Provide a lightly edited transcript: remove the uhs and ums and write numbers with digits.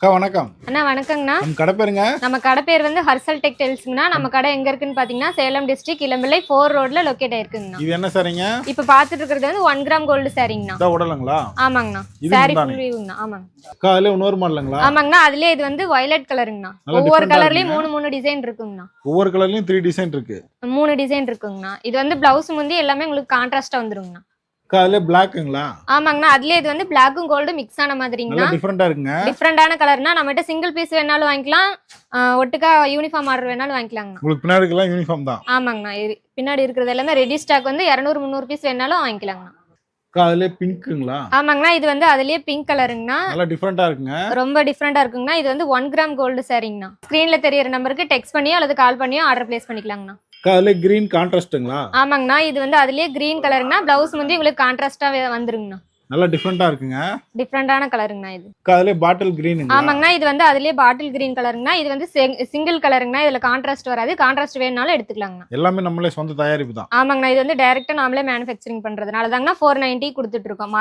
அக்கா வணக்கம். அண்ணா வணக்கங்கண்ணா. நம்ம கடை பேருங்க? நம்ம கடை பேர் வந்து ஹர்சல் டெக்டைல்ஸ்ங்கண்ணா. நம்ம கடை எங்க இருக்குன்னு பாத்தீங்கன்னா சேலம் டிஸ்ட்ரிக்ட் இளம்பிள்ளை 4 ரோட்ல லொகேட் ஆயிருக்குங்கண்ணா. இது என்ன சாரிங்க? இப்ப பாத்துட்டு இருக்கிறது வந்து 1 கிராம் கோல்டு சாரிங்கண்ணா. இதா உடலுங்களா? ஆமாங்கண்ணா. இது சாரி முந்தானி. ஃபுல் வியூங்கண்ணா. ஆமாங்க. அக்கா அதுல இன்னொரு மாடலுங்களா? ஆமாங்கண்ணா. அதுலயே இது வந்து வயலட் கலருங்கண்ணா. நல்லா ஒவ்வொரு different ஆ கலர்லயும் இருக்குங்க. 3 டிசைன் இருக்குங்கண்ணா. ஒவ்வொரு கலர்லயும் 3 டிசைன் இருக்கு. 3 டிசைன் இருக்குங்கண்ணா. இது வந்து பிளவுஸ் முந்தி எல்லாமே உங்களுக்கு கான்ட்ராஸ்டா வந்துருங்கண்ணா. அக்கா அதுல பிளாக்குங்களா? ஆமாங்கண்ணா. அதுலயே இது வந்து பிளாக்கும் கோல்டும் மிக்ஸ் ஆன மாதிரிங்கண்ணா. நல்லா டிஃபரெண்டா இருக்குங்க. டிஃப்ரெண்டான கலர்னா நம்மகிட்ட சிங்கிள் பீஸ் வேணாலும் வாங்கிக்கலாம், ஒட்டுக்கா யூனிஃபார்ம் ஆர்டர் வேணாலும் வாங்கிக்கலாங்கண்ணா. உங்களுக்கு பின்னாடி இருக்கலாம் யூனிஃபார்ம் தான். ஆமாங்கண்ணா. பின்னாடி இருக்கிறது எல்லாமே ரெடி ஸ்டாக் வந்து 200 300 பீஸ் வேணாலும் வாங்கிக்கலாங்கண்ணா. அக்கா அதுல பிங்க்குங்களா? ஆமாங்கண்ணா. இது வந்து அதுலயே பிங்க் கலருங்கண்ணா. நல்லா டிஃபரெண்டா இருக்குங்க. ரொம்ப டிஃப்ரெண்டா இருக்குங்கண்ணா. இது வந்து 1 கிராம் கோல்டு சாரிங்கண்ணா. ஸ்கிரீன்ல தெரியற நம்பருக்கு டெக்ஸ்ட் பண்ணியோ அல்லது கால் பண்ணியோ ஆர்டர் பிளேஸ் பண்ணிக்கலாங்கண்ணா. அக்கா அதுல கிரீன் கான்ட்ராஸ்ட்டுங்களா? ஆமாங்கண்ணா. இது வந்து அதுலயே கிரீன் கலருங்கண்ணா. பிளவுஸ் வந்து உங்களுக்கு கான்ட்ராஸ்டா வந்துருங்கண்ணா. நல்லா டிஃபரெண்டா இருக்குங்க. டிஃப்ரெண்டான கலருங்கண்ணா இது. அக்கா அதுல பாட்டில் கிரீனுங்களா? ஆமாங்கண்ணா. இது வந்து அதுலயே பாட்டில் கிரீன் கலருங்கண்ணா. இது வந்து சிங்கிள் கலருங்கண்ணா. இதுல கான்ட்ராஸ்ட் வராது. கான்ட்ராஸ்ட் வேணும்னாலும் எடுத்துக்கலாங்கண்ணா. எல்லாமே நம்மளே சொந்த தயாரிப்பு தான். ஆமாங்கண்ணா. இது வந்து டைரக்டா நாமளே மேனுஃபேக்சரிங் பண்றதுனால தாங்கண்ணா 490 கொடுத்துட்டு இருக்கோம்.